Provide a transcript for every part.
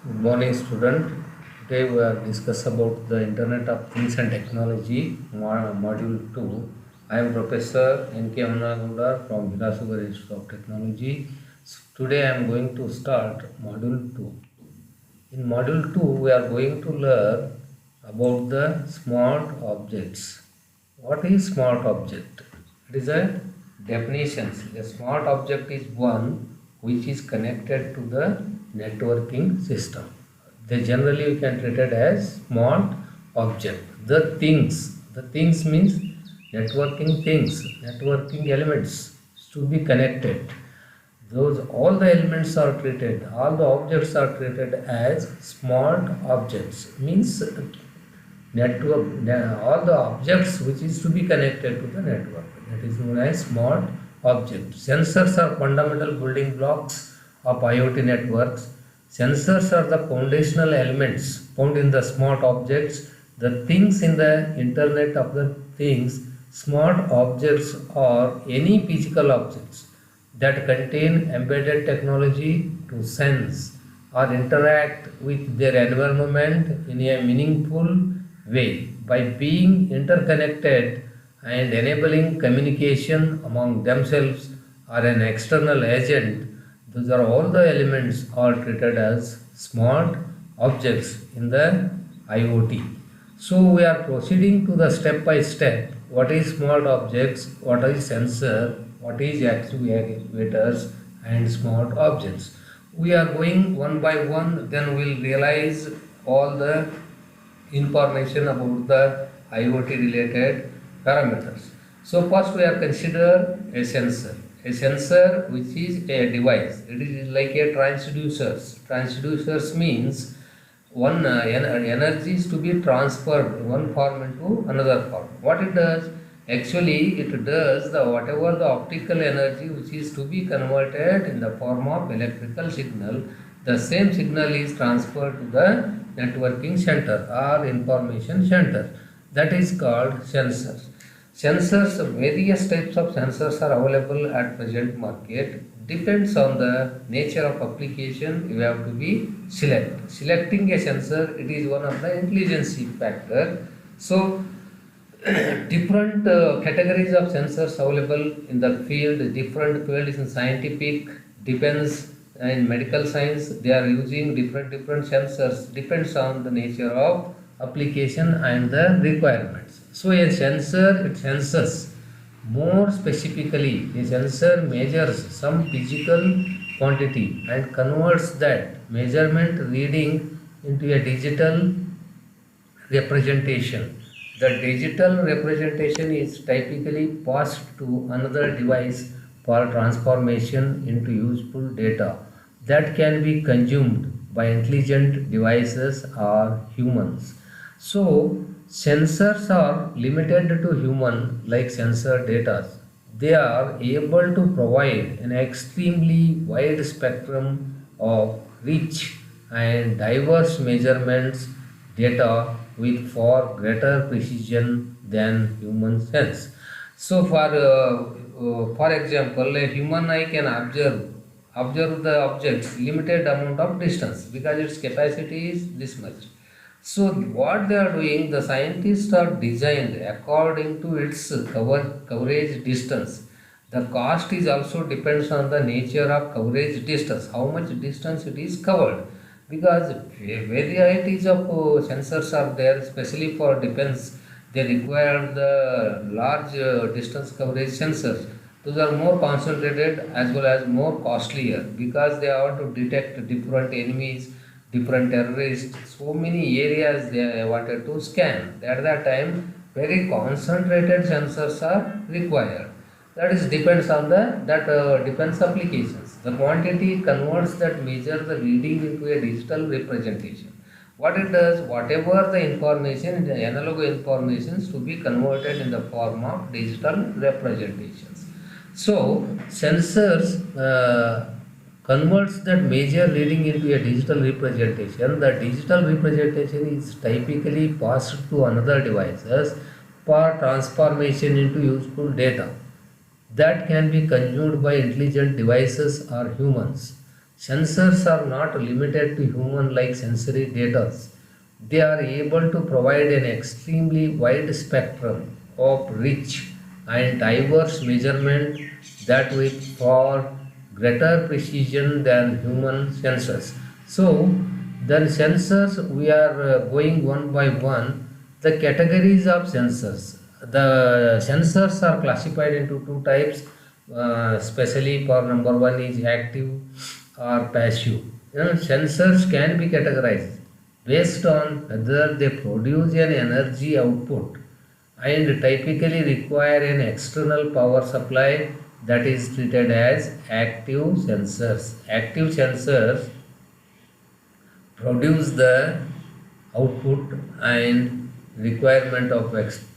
Good morning, student. Today we are discuss about the Internet of Things and Technology, Module 2. I am Professor N.K. Amnagunda from Vilasugar Institute of Technology. Today I am going to start Module 2. In Module 2, we are going to learn about the smart objects. What is smart object? It is a definitions. A smart object is one which is connected to the networking system. They generally we can treat it as smart object. The things means networking elements to be connected. Those all the elements are treated, all the objects are treated as smart objects. Means all the objects which is to be connected to the network, that is known as smart object. Sensors are fundamental building blocks of IoT networks. Sensors are the foundational elements found in the smart objects, the things in the internet of the things. Smart objects are any physical objects that contain embedded technology to sense or interact with their environment in a meaningful way by being interconnected and enabling communication among themselves or an external agent. Those are all the elements are treated as smart objects in the IoT. So we are proceeding to the step by step. What is smart objects? What is sensor? What is actuators and smart objects? We are going one by one. Then we will realize all the information about the IoT related parameters. So first we are consider a sensor. A sensor which is a device. It is like a transducers. Transducers means one energy is to be transferred one form into another form. What it does? Actually, it does the whatever the optical energy which is to be converted in the form of electrical signal, the same signal is transferred to the networking center or information center. That is called sensors. Sensors, various types of sensors are available at present market. Depends on the nature of application, you have to be selecting a sensor. It is one of the intelligence factor. So different categories of sensors available in the field. Different field is in scientific, depends in medical science. They are using different sensors. Depends on the nature of application and the requirements. So a sensor, it senses. More specifically, a sensor measures some physical quantity and converts that measurement reading into a digital representation. The digital representation is typically passed to another device for transformation into useful data that can be consumed by intelligent devices or humans. So, sensors are limited to human like sensor data. They are able to provide an extremely wide spectrum of rich and diverse measurements data with far greater precision than human sense. So, for example, a human eye can observe the object limited amount of distance because its capacity is this much. So what they are doing, the scientists are designed according to its coverage distance. The cost is also depends on the nature of coverage distance, how much distance it is covered. Because varieties of sensors are there, especially for defense. They require the large distance coverage sensors. Those are more concentrated as well as more costlier because they have to detect different enemies, different terrorists, so many areas they wanted to scan. At that time, very concentrated sensors are required. That is depends on the that defense applications. The quantity converts that measure the reading into a digital representation. What it does, whatever the information, the analog informations to be converted in the form of digital representations. So sensors converts that major reading into a digital representation. The digital representation is typically passed to another devices for transformation into useful data that can be consumed by intelligent devices or humans. Sensors are not limited to human-like sensory data. They are able to provide an extremely wide spectrum of rich and diverse measurement that with far greater precision than human sensors. So, the sensors we are going one by one. The categories of sensors. The sensors are classified into two types, especially for number one is active or passive. Sensors can be categorized based on whether they produce an energy output and typically require an external power supply, that is treated as active sensors. Active sensors produce the output and requirement of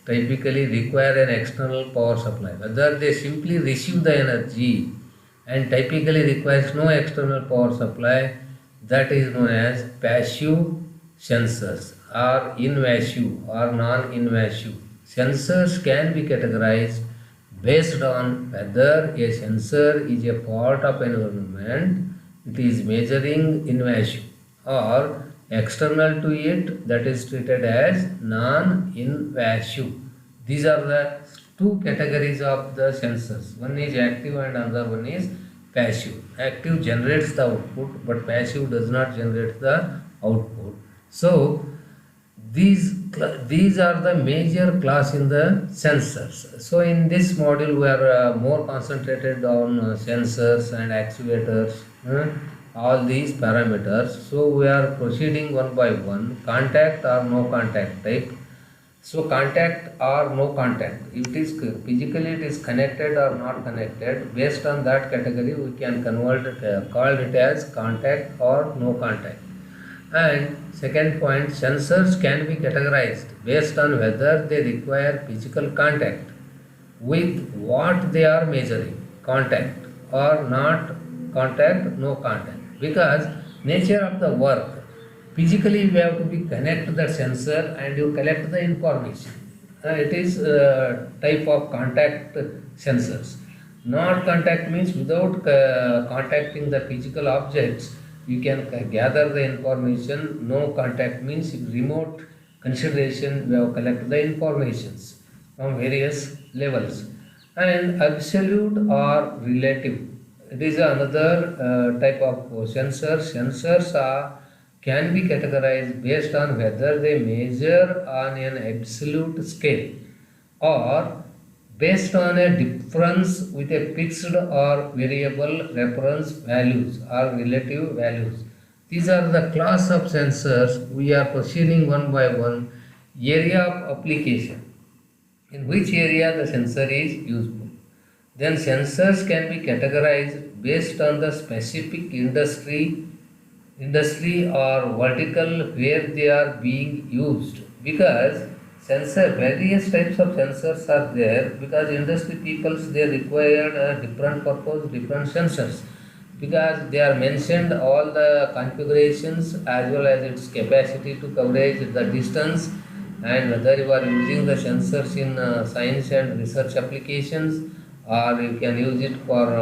typically require an external power supply, whether they simply receive the energy and typically requires no external power supply, that is known as passive sensors, or invasive or non-invasive. Sensors can be categorized based on whether a sensor is a part of environment, it is measuring invasive, or external to it, that is treated as non-invasive. These are the two categories of the sensors. One is active and another one is passive. Active generates the output, but passive does not generate the output. So these are the major class in the sensors. So in this module we are more concentrated on sensors and actuators, all these parameters. So we are proceeding one by one. Contact or no contact type. So contact or no contact, if it is physically it is connected or not connected, based on that category we can convert it, call it as contact or no contact. And second point, sensors can be categorized based on whether they require physical contact with what they are measuring, contact or not contact, no contact. Because nature of the work, physically you have to be connect the sensor and you collect the information. It is type of contact sensors. Not contact means without contacting the physical objects, you can gather the information. No contact means remote consideration, we have collected the informations from various levels. And absolute or relative, it is another type of sensor. Sensors can be categorized based on whether they measure on an absolute scale or based on a difference with a fixed or variable reference values or relative values. These are the class of sensors. We are proceeding one by one. Area of application, in which area the sensor is useful. Then sensors can be categorized based on the specific industry or vertical where they are being used, because various types of sensors are there, because industry peoples they require a different purpose, different sensors, because they are mentioned all the configurations as well as its capacity to coverage the distance, and whether you are using the sensors in science and research applications, or you can use it for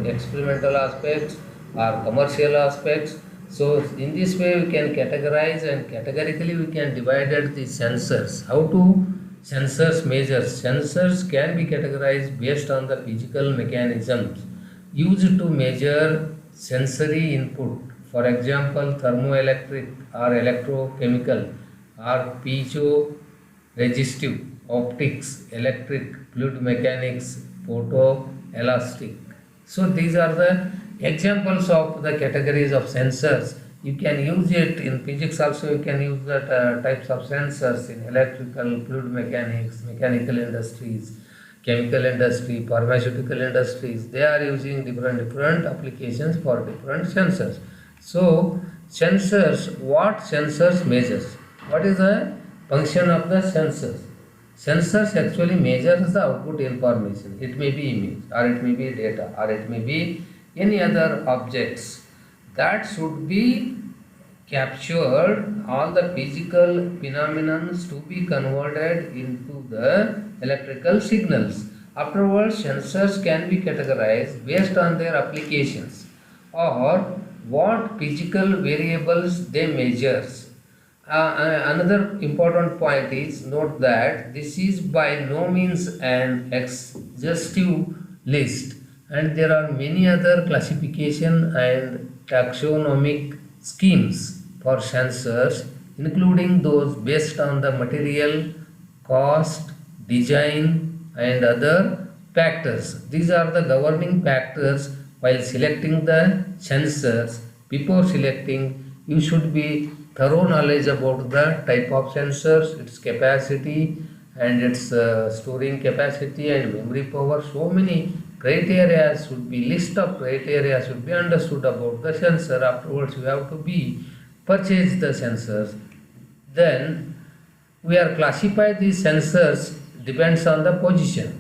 experimental aspects or commercial aspects. So in this way we can categorize, and categorically we can divide the sensors. How to sensors measure? Sensors can be categorized based on the physical mechanisms used to measure sensory input. For example, thermoelectric or electrochemical or piezo-resistive, optics, electric, fluid mechanics, photoelastic. So these are the examples of the categories of sensors. You can use it in physics also, you can use that types of sensors in electrical, fluid mechanics, mechanical industries, chemical industry, pharmaceutical industries. They are using different applications for different sensors. So sensors, what sensors measures? What is the function of the sensors? Sensors actually measures the output information. It may be image, or it may be data, or it may be any other objects that should be captured, all the physical phenomena to be converted into the electrical signals. Afterwards, sensors can be categorized based on their applications or what physical variables they measures. Another important point is note that this is by no means an exhaustive list, and there are many other classification and taxonomic schemes for sensors, including those based on the material, cost, design, and other factors. These are the governing factors while selecting the sensors. Before selecting, you should be thorough knowledge about the type of sensors, its capacity, and its storing capacity and memory power. So many criteria should be, list of criteria should be understood about the sensor. Afterwards, you have to be purchase the sensors. Then we are classify these sensors depends on the position.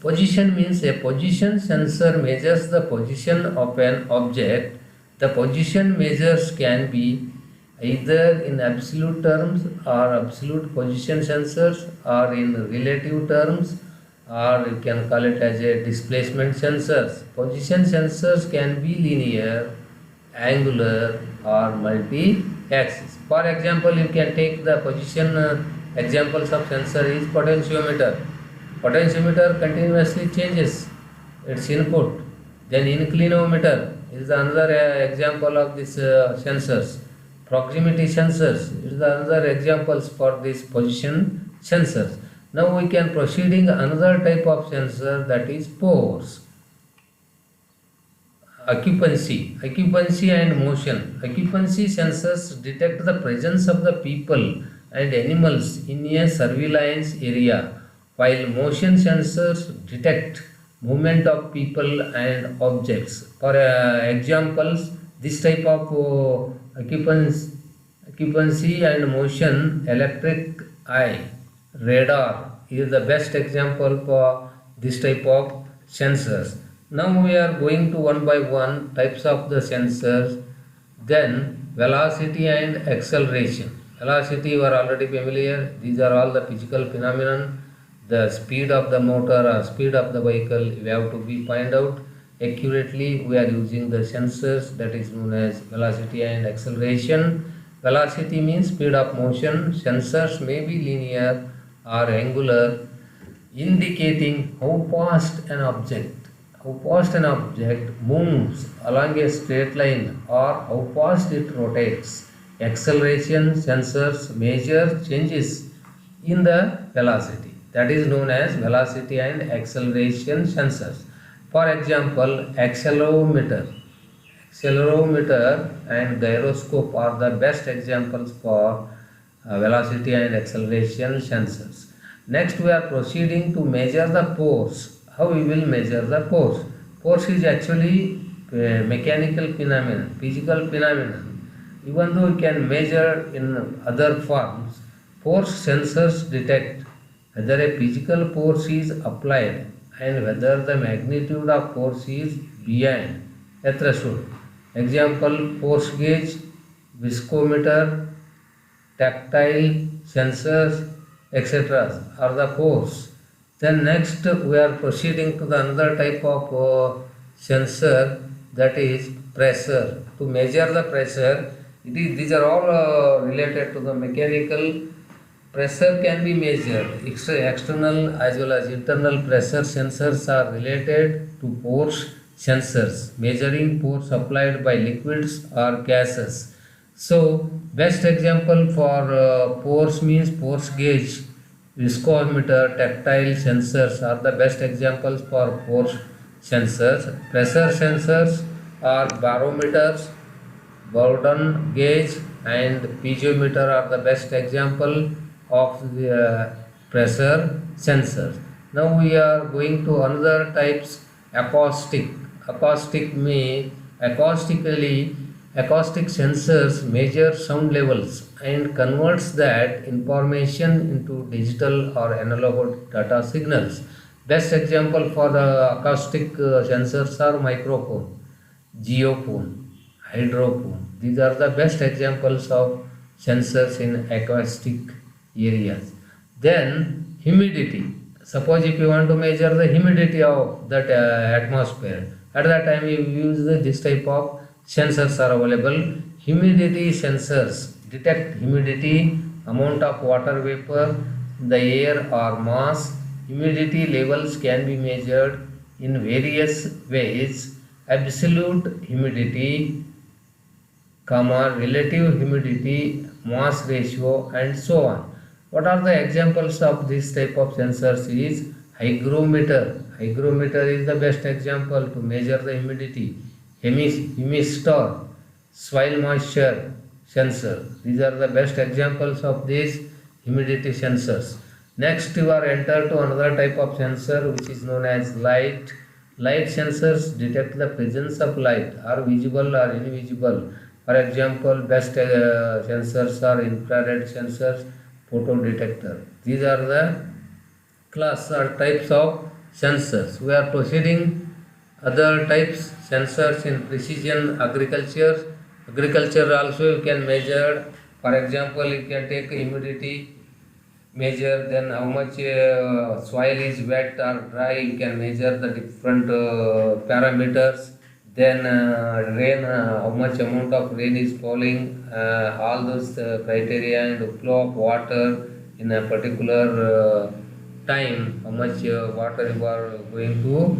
Position means a position sensor measures the position of an object. The position measures can be either in absolute terms or absolute position sensors, or in relative terms, or you can call it as a displacement sensors. Position sensors can be linear, angular, or multi-axis. For example, you can take the position examples of sensor is potentiometer. Potentiometer continuously changes its input. Then inclinometer is another example of this sensors. Proximity sensors is another examples for this position sensors. Now we can proceeding another type of sensor, that is pose. Occupancy and motion. Occupancy sensors detect the presence of the people and animals in a surveillance area, while motion sensors detect movement of people and objects. For examples, this type of occupancy and motion, electric eye, radar is the best example for this type of sensors. Now we are going to one by one types of the sensors. Then velocity and acceleration. Velocity you are already familiar. These are all the physical phenomenon. The speed of the motor or speed of the vehicle we have to be find out accurately. We are using the sensors, that is known as velocity and acceleration. Velocity means speed of motion. Sensors may be linear or angular, indicating how fast an object moves along a straight line or how fast it rotates. Acceleration sensors measure changes in the velocity, that is known as velocity and acceleration sensors. For example, accelerometer and gyroscope are the best examples for velocity and acceleration sensors. Next we are proceeding to measure the force. How we will measure the force? Force is actually a mechanical phenomenon, physical phenomenon. Even though we can measure in other forms, force sensors detect whether a physical force is applied and whether the magnitude of force is beyond a threshold. Example, force gauge, viscometer, tactile sensors, etc. are the force. Then next we are proceeding to the another type of sensor, that is pressure. To measure the pressure, these are all related to the mechanical. Pressure can be measured. External as well as internal pressure sensors are related to force sensors, measuring force applied by liquids or gases. So best example for force means force gauge, viscometer, tactile sensors are the best examples for force sensors. Pressure sensors are barometers, Bourdon gauge and piezometer are the best example of the pressure sensors. Now we are going to another types, acoustic. Acoustic sensors measure sound levels and converts that information into digital or analog data signals. Best example for the acoustic sensors are microphone, geophone, hydrophone. These are the best examples of sensors in acoustic areas. Then humidity. Suppose if you want to measure the humidity of that atmosphere, at that time you use this type of sensors are available. Humidity sensors detect humidity, amount of water vapor in the air or mass. Humidity levels can be measured in various ways: absolute humidity, relative humidity, mass ratio, and so on. What are the examples of this type of sensors? Is hygrometer. Hygrometer is the best example to measure the humidity. Humistor, soil moisture sensor. These are the best examples of these humidity sensors. Next, you are entered to another type of sensor which is known as light. Light sensors detect the presence of light, are visible or invisible. For example, best sensors are infrared sensors, photo detector. These are the class or types of sensors. We are proceeding other types sensors in precision agriculture. Agriculture also you can measure. For example, you can take humidity measure, then how much soil is wet or dry, you can measure the different parameters, then rain, how much amount of rain is falling, all those criteria, and flow of water in a particular time, how much water you are going to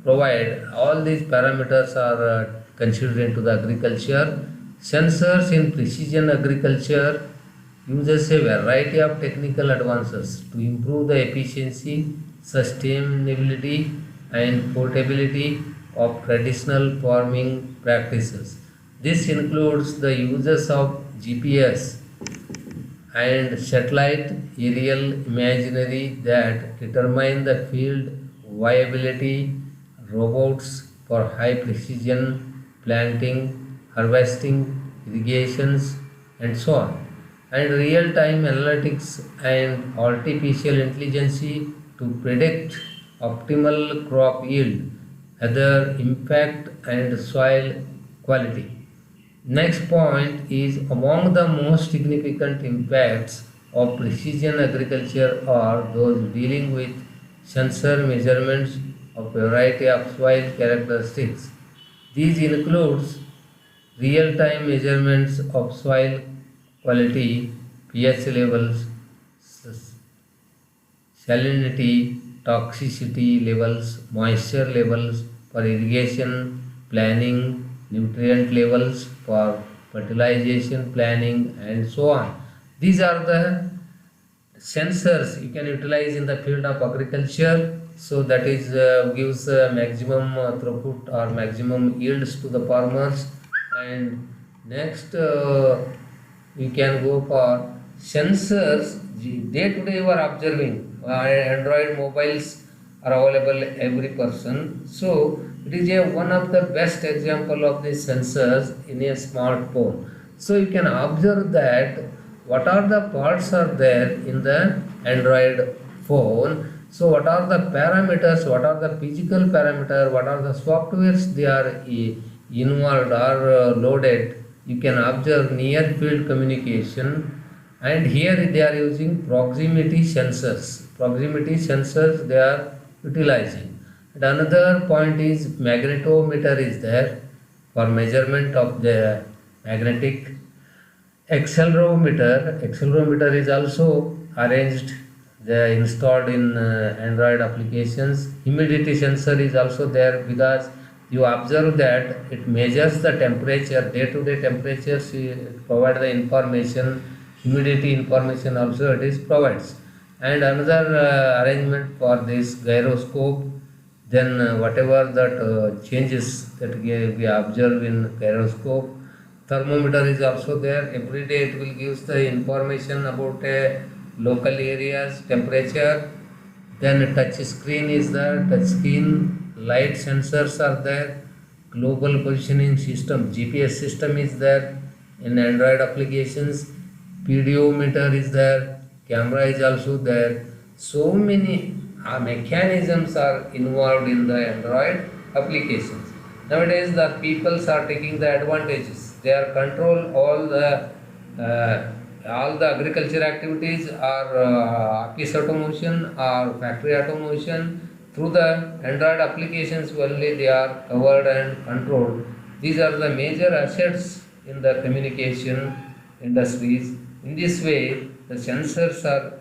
provide. All these parameters are considered into the agriculture. Sensors in precision agriculture uses a variety of technical advances to improve the efficiency, sustainability, and portability of traditional farming practices. This includes the uses of GPS and satellite aerial imagery that determine the field viability, robots for high precision planting, harvesting, irrigations, and so on, and real time analytics and artificial intelligence to predict optimal crop yield, other impact, and soil quality. Next point is among the most significant impacts of precision agriculture are those dealing with sensor measurements of a variety of soil characteristics. These includes real-time measurements of soil quality, pH levels, salinity, toxicity levels, moisture levels for irrigation planning, nutrient levels for fertilization planning, and so on. These are the sensors you can utilize in the field of agriculture. So that is gives maximum throughput or maximum yields to the farmers. And next we can go for sensors. Day to day we are observing Android mobiles are available every person. So it is one of the best example of the sensors in a smartphone. So you can observe that what are the parts are there in the Android phone. So what are the parameters, what are the physical parameter, what are the softwares they are involved or loaded. You can observe near field communication, and here they are using proximity sensors. Proximity sensors they are utilizing. And another point is magnetometer is there for measurement of the magnetic. Accelerometer is also arranged, they are installed in Android applications. Humidity sensor is also there because you observe that it measures the temperature, day-to-day temperatures, it provide the information, humidity information also it is provides. And another arrangement for this gyroscope, then whatever that changes that we observe in gyroscope. Thermometer is also there. Every day it will give the information about a local areas temperature. Then touch screen is there. Touch screen, light sensors are there. Global positioning system, GPS system is there in Android applications. Pedometer is there. Camera is also there. So many mechanisms are involved in the Android applications. Nowadays the peoples are taking the advantages. They are control all the agriculture activities or office automation or factory automation through the Android applications only they are covered and controlled. These are the major assets in the communication industries. In this way, the sensors are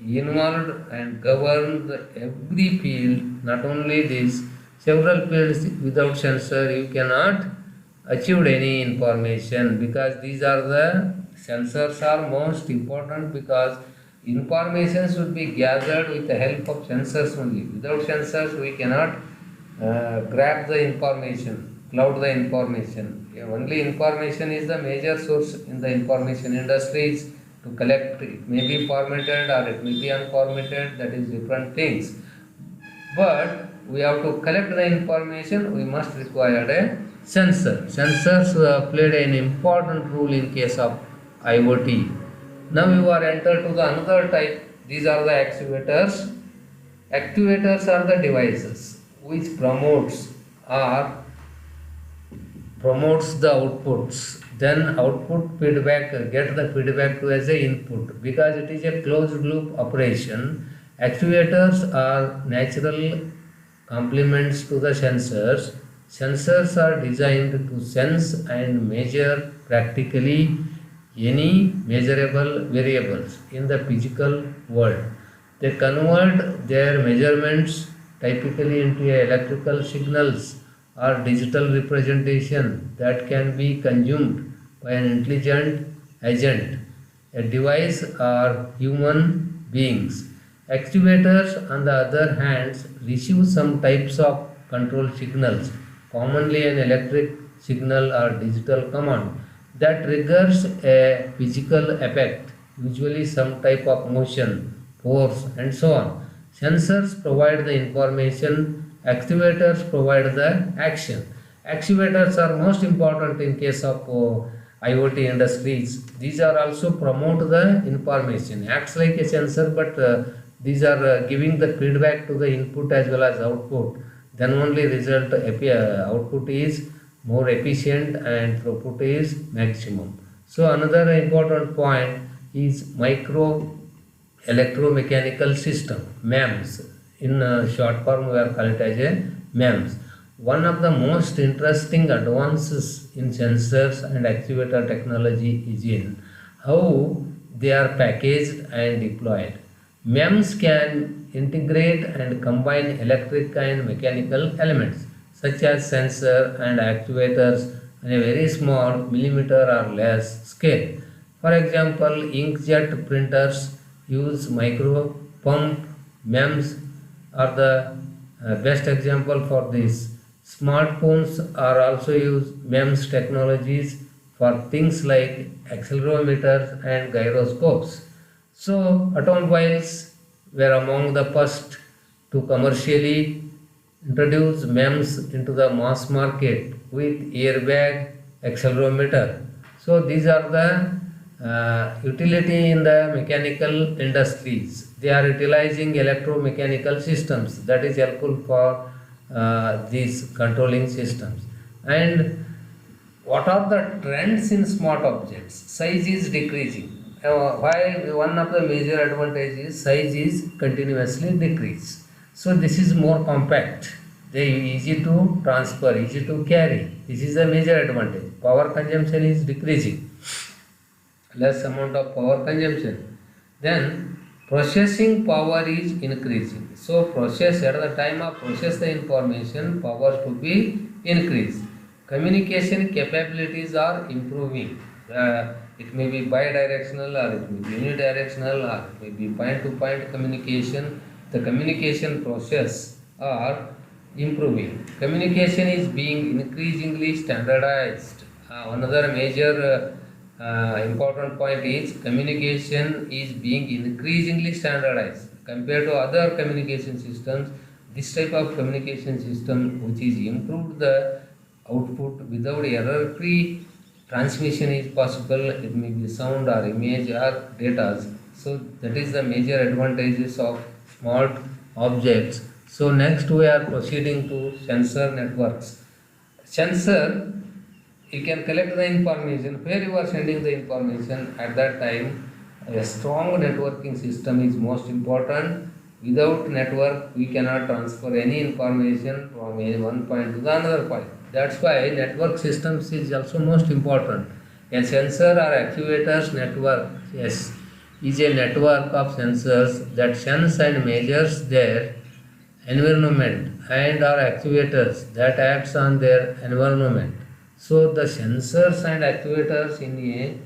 involved and govern every field. Not only this, several fields without sensor you cannot achieve any information, because these are the sensors are most important, because information should be gathered with the help of sensors only. Without sensors we cannot grab the information, cloud the information. Only information is the major source in the information industries to collect. It may be formatted or it may be unformatted, that is different things. But we have to collect the information, we must require a sensor. Sensors played an important role in case of IoT. Now you are entered to the another type. These are the actuators. Actuators are the devices which promotes the outputs. Then output feedback, get the feedback to as a input, because it is a closed loop operation. Actuators are natural complements to the sensors. Sensors are designed to sense and measure practically any measurable variables in the physical world. They convert their measurements typically into electrical signals or digital representation that can be consumed by an intelligent agent, a device, or human beings. Actuators, on the other hand, receive some types of control signals, commonly an electric signal or digital command, that triggers a physical effect, usually some type of motion, force, and so on. Sensors provide the information, actuators provide the action. Actuators are most important in case of IoT industries. These are also promote the information, acts like a sensor, but these are giving the feedback to the input as well as output. Then only output is more efficient and throughput is maximum. So another important point is micro electromechanical system, MEMS. In short form we are called it as a MEMS. One of the most interesting advances in sensors and actuator technology is in how they are packaged and deployed. MEMS can integrate and combine electric and mechanical elements such as sensor and actuators on a very small millimeter or less scale. For example, inkjet printers use micro pump MEMS are the best example for this. Smartphones are also use MEMS technologies for things like accelerometers and gyroscopes. So automobiles were among the first to commercially introduce MEMS into the mass market with airbag accelerometer. So these are the utility in the mechanical industries. They are utilizing electromechanical systems that is helpful for these controlling systems. And what are the trends in smart objects? Size is decreasing. Why? One of the major advantages, size is continuously decrease. So this is more compact. They easy to transfer, easy to carry. This is a major advantage. Power consumption is decreasing. Less amount of power consumption. Then processing power is increasing. So process at the time of process the information, power to be increased. Communication capabilities are improving. It may be bidirectional or it may be unidirectional or it may be point-to-point communication. The communication process are improving. Communication is being increasingly standardized. Another major important point is communication is being increasingly standardized compared to other communication systems. This type of communication system which is improved the output without error-free transmission is possible. It may be sound or image or data. So that is the major advantages of smart objects. So next we are proceeding to sensor networks. Sensor, you can collect the information where you are sending the information at that time. A strong networking system is most important. Without network we cannot transfer any information from one point to the another point. That's why network systems is also most important. A sensor or actuators network, yes, is a network of sensors that sense and measures their environment and are actuators that acts on their environment. So the sensors and actuators in a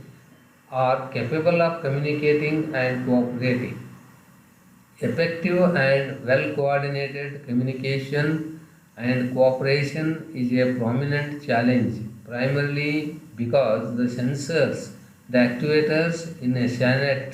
are capable of communicating and cooperating. Effective and well coordinated communication and cooperation is a prominent challenge, primarily because the sensors, the actuators in a SANET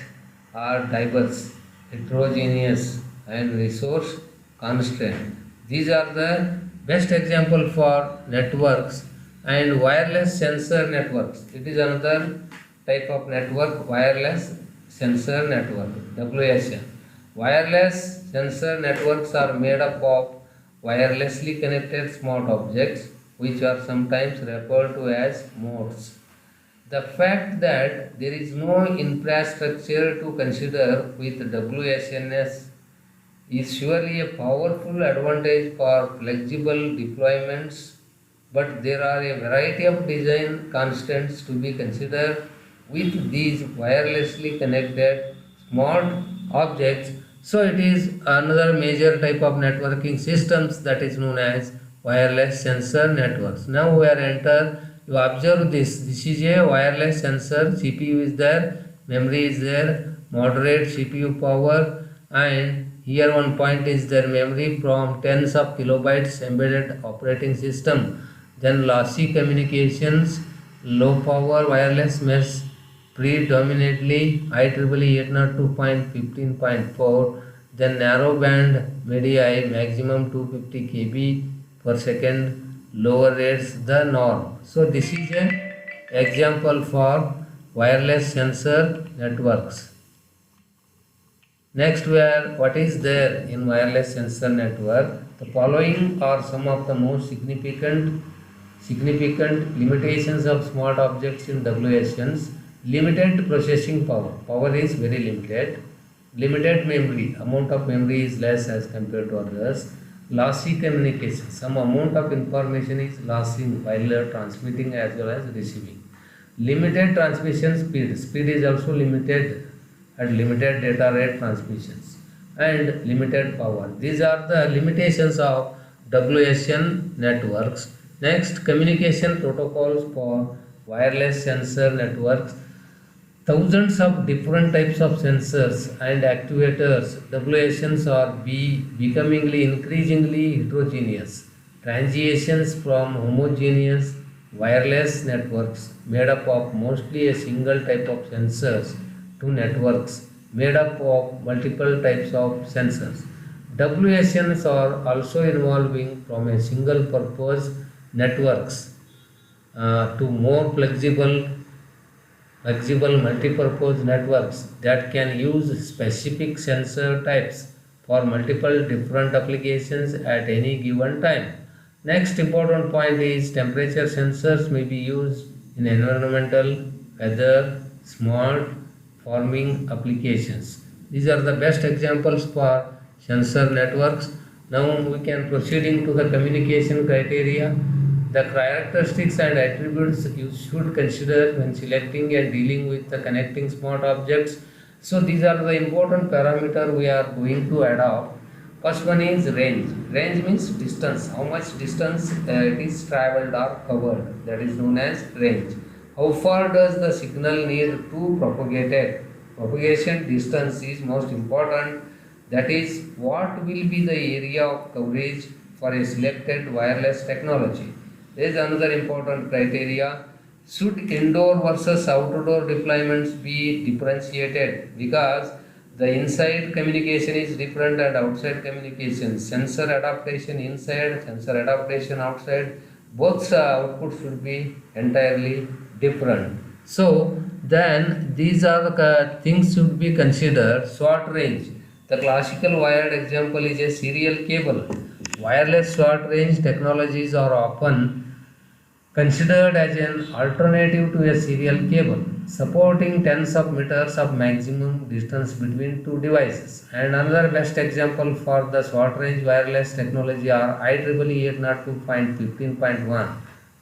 are diverse, heterogeneous, and resource constrained. These are the best example for networks and wireless sensor networks. It is another type of network, wireless sensor network, WSN. Wireless sensor networks are made up of wirelessly connected smart objects, which are sometimes referred to as modes. The fact that there is no infrastructure to consider with WSNS is surely a powerful advantage for flexible deployments, but there are a variety of design constants to be considered with these wirelessly connected smart objects. So it is another major type of networking systems that is known as wireless sensor networks. Now we are enter, you observe this is a wireless sensor, CPU is there, memory is there, moderate CPU power, and here one point is their memory from tens of kilobytes, embedded operating system, then lossy communications, low power wireless mesh, predominantly IEEE 802.15.4, then narrow band MIDI maximum 250 kb per second, lower rates the norm. So this is an example for wireless sensor networks. Next, what is there in wireless sensor network? The following are some of the most significant limitations of smart objects in WSNs. Limited processing power. Power is very limited. Limited memory. Amount of memory is less as compared to others. Lossy communication. Some amount of information is lost while transmitting as well as receiving. Limited transmission speed. Speed is also limited and limited data rate transmissions and limited power. These are the limitations of WSN networks. Next, communication protocols for wireless sensor networks. Thousands of different types of sensors and actuators. WSNs are becomingly increasingly heterogeneous. Transitions from homogeneous wireless networks made up of mostly a single type of sensors to networks made up of multiple types of sensors. WSNs are also evolving from a single purpose networks to more flexible multi-purpose networks that can use specific sensor types for multiple different applications at any given time. Next important point is temperature sensors may be used in environmental, weather, smart farming applications. These are the best examples for sensor networks. Now we can proceeding to the communication criteria. The characteristics and attributes you should consider when selecting and dealing with the connecting smart objects. So these are the important parameter we are going to adopt. First one is range. Range means distance. How much distance it is traveled or covered. That is known as range. How far does the signal need to propagate it? Propagation distance is most important. That is what will be the area of coverage for a selected wireless technology. There is another important criteria. Should indoor versus outdoor deployments be differentiated? Because the inside communication is different and outside communication. Sensor adaptation inside, sensor adaptation outside. Both outputs should be entirely different. So then these are the things should be considered. Short range. The classical wired example is a serial cable. Wireless short range technologies are often considered as an alternative to a serial cable, supporting tens of meters of maximum distance between two devices. And another best example for the short range wireless technology are IEEE 802.15.1.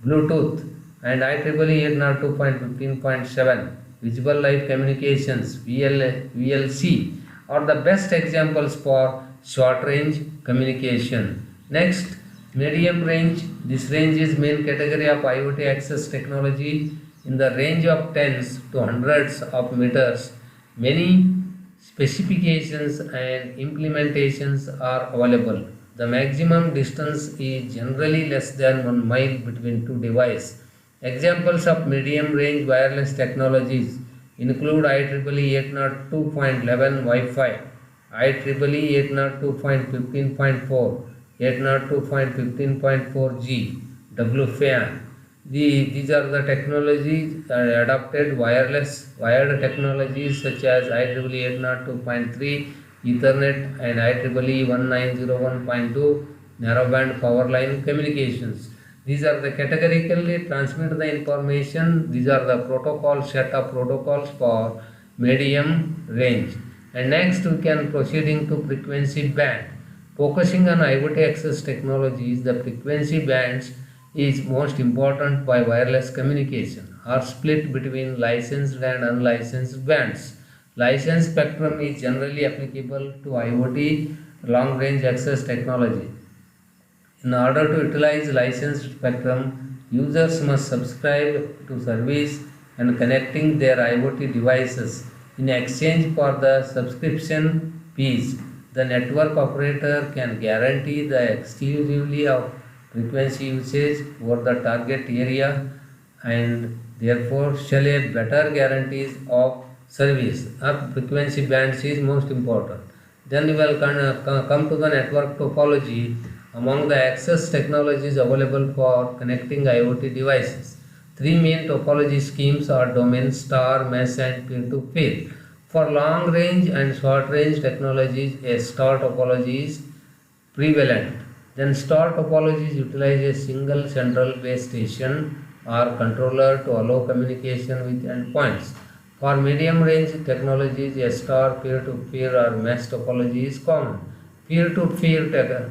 Bluetooth, and IEEE 802.15.7, Visible Light Communications VLC are the best examples for short range communication. Next, medium range. This range is main category of IoT access technology in the range of tens to hundreds of meters. Many specifications and implementations are available. The maximum distance is generally less than 1 mile between two devices. Examples of medium range wireless technologies include IEEE 802.11 Wi-Fi, IEEE 802.15.4, 802.15.4G, WFAN. These are the technologies adopted wired technologies such as IEEE 802.3 Ethernet and IEEE 1901.2 narrowband powerline communications. These are the categorically transmit the information. These are the protocol set of protocols for medium range. And next we can proceeding to frequency band. Focusing on IoT access technologies, the frequency bands is most important by wireless communication are split between licensed and unlicensed bands. Licensed spectrum is generally applicable to IoT long range access technology. In order to utilize licensed spectrum, users must subscribe to service and connecting their IoT devices. In exchange for the subscription fees, the network operator can guarantee the exclusivity of frequency usage over the target area and therefore shall have better guarantees of service. Up frequency bands is most important. Then we will come to the network topology. Among the access technologies available for connecting IoT devices, three main topology schemes are domain, star, mesh and peer-to-peer. For long range and short range technologies, a star topology is prevalent. Then star topologies utilize a single central base station or controller to allow communication with endpoints. For medium range technologies, a star, peer-to-peer or mesh topology is common. Peer-to-peer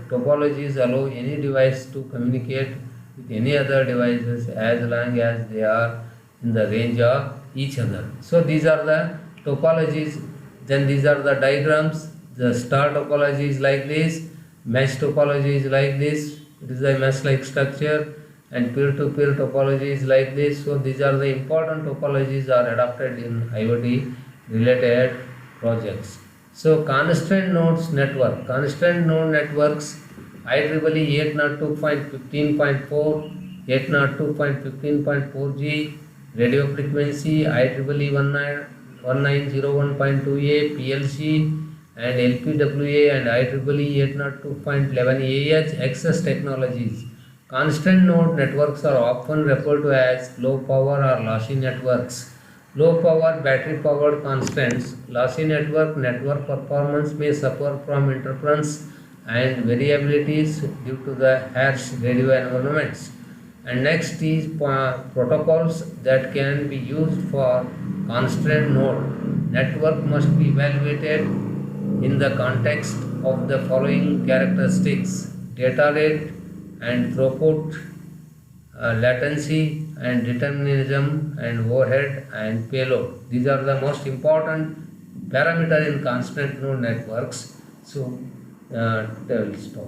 topologies allow any device to communicate with any other devices as long as they are in the range of each other. So these are the topologies. Then these are the diagrams. The star topology is like this, mesh topology is like this, it is a mesh-like structure, and peer-to-peer topology is like this. So these are the important topologies are adopted in IoT related projects. So constraint nodes network, constraint node networks IEEE 802.15.4, 802.15.4G, radio frequency IEEE 1901.2A, PLC and LPWA and IEEE 802.11AH access technologies. Constraint node networks are often referred to as low power or lossy networks. Low power battery powered constraints, lossy network performance may suffer from interference and variabilities due to the harsh radio environments. And next is protocols that can be used for constraint node. Network must be evaluated in the context of the following characteristics: data rate and throughput, latency and determinism and overhead and payload. These are the most important parameter in constraint node networks. So they will stop.